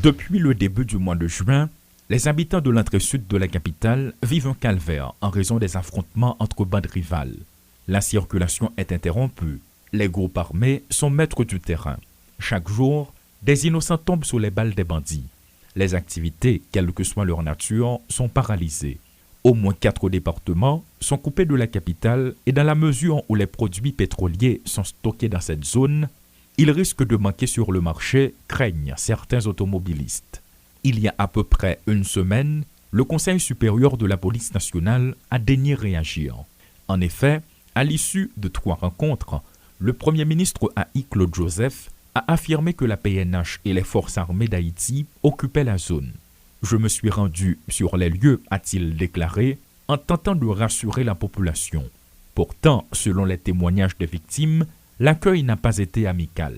Depuis le début du mois de juin, les habitants de l'entrée sud de la capitale vivent un calvaire en raison des affrontements entre bandes rivales. La circulation est interrompue. Les groupes armés sont maîtres du terrain. Chaque jour, des innocents tombent sous les balles des bandits. Les activités, quelle que soit leur nature, sont paralysées. Au moins 4 départements sont coupés de la capitale et dans la mesure où les produits pétroliers sont stockés dans cette zone, ils risquent de manquer sur le marché, craignent certains automobilistes. Il y a à peu près une semaine, le Conseil supérieur de la police nationale a daigné réagir. En effet, à l'issue de 3 rencontres, le Premier ministre Haït Claude Joseph a affirmé que la PNH et les forces armées d'Haïti occupaient la zone. Je me suis rendu sur les lieux, a-t-il déclaré, en tentant de rassurer la population. Pourtant, selon les témoignages des victimes, l'accueil n'a pas été amical.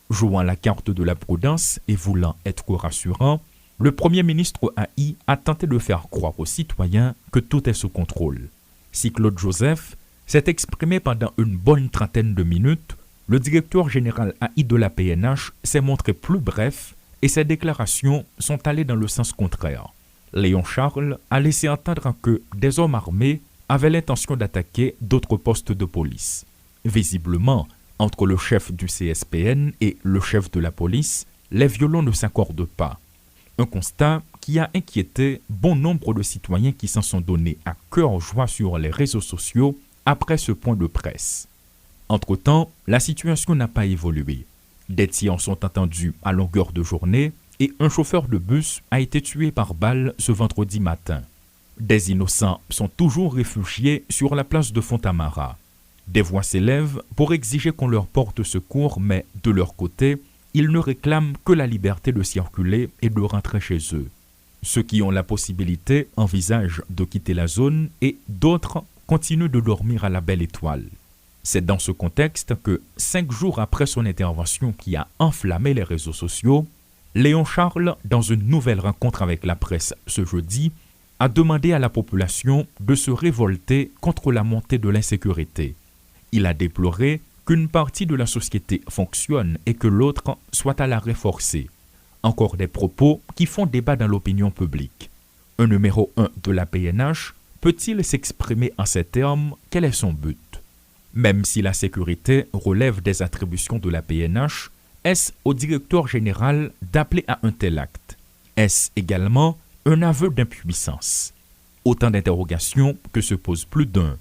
Jouant la carte de la prudence et voulant être rassurant, le Premier ministre Haït a tenté de faire croire aux citoyens que tout est sous contrôle. Si Claude Joseph s'est exprimé pendant une bonne trentaine de minutes, le directeur général Haït de la PNH s'est montré plus bref et ses déclarations sont allées dans le sens contraire. Léon Charles a laissé entendre que des hommes armés avaient l'intention d'attaquer d'autres postes de police. Visiblement, entre le chef du CSPN et le chef de la police, les violons ne s'accordent pas. Un constat qui a inquiété bon nombre de citoyens qui s'en sont donnés à cœur joie sur les réseaux sociaux après ce point de presse. Entre-temps, la situation n'a pas évolué. Des tirs sont entendus à longueur de journée et un chauffeur de bus a été tué par balle ce vendredi matin. Des innocents sont toujours réfugiés sur la place de Fontamara. Des voix s'élèvent pour exiger qu'on leur porte secours, mais de leur côté, ils ne réclament que la liberté de circuler et de rentrer chez eux. Ceux qui ont la possibilité envisagent de quitter la zone et d'autres continuent de dormir à la belle étoile. C'est dans ce contexte que, 5 jours après son intervention qui a enflammé les réseaux sociaux, Léon Charles, dans une nouvelle rencontre avec la presse ce jeudi, a demandé à la population de se révolter contre la montée de l'insécurité. Il a déploré qu'une partie de la société fonctionne et que l'autre soit à l'arrêt forcé. Encore des propos qui font débat dans l'opinion publique. Un numéro 1 de la PNH peut-il s'exprimer en ces termes? Quel est son but? Même si la sécurité relève des attributions de la PNH, est-ce au directeur général d'appeler à un tel acte? Est-ce également un aveu d'impuissance? Autant d'interrogations que se pose plus d'un.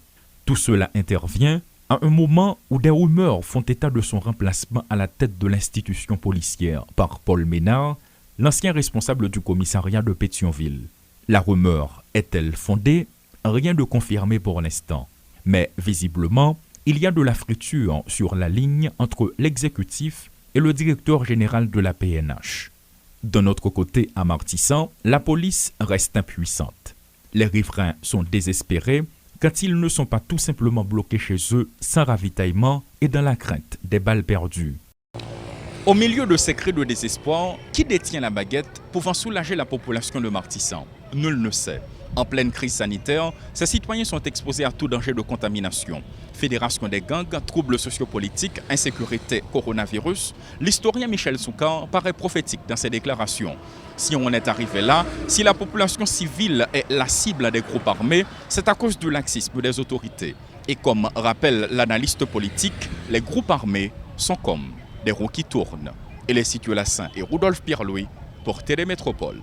Tout cela intervient à un moment où des rumeurs font état de son remplacement à la tête de l'institution policière par Paul Ménard, l'ancien responsable du commissariat de Pétionville. La rumeur est-elle fondée? Rien de confirmé pour l'instant. Mais visiblement, il y a de la friture sur la ligne entre l'exécutif et le directeur général de la PNH. D'un autre côté, à Martissan, la police reste impuissante. Les riverains sont désespérés quand ils ne sont pas tout simplement bloqués chez eux sans ravitaillement et dans la crainte des balles perdues. Au milieu de ces cris de désespoir, qui détient la baguette pouvant soulager la population de Martissan? Nul ne sait. En pleine crise sanitaire, ces citoyens sont exposés à tout danger de contamination. Fédération des gangs, troubles sociopolitiques, insécurité, coronavirus, l'historien Michel Soukar paraît prophétique dans ses déclarations. Si on est arrivé là, si la population civile est la cible des groupes armés, c'est à cause de laxisme des autorités. Et comme rappelle l'analyste politique, les groupes armés sont comme des roues qui tournent. Et les Lassin et Rudolphe Pierre-Louis pour Télémétropole.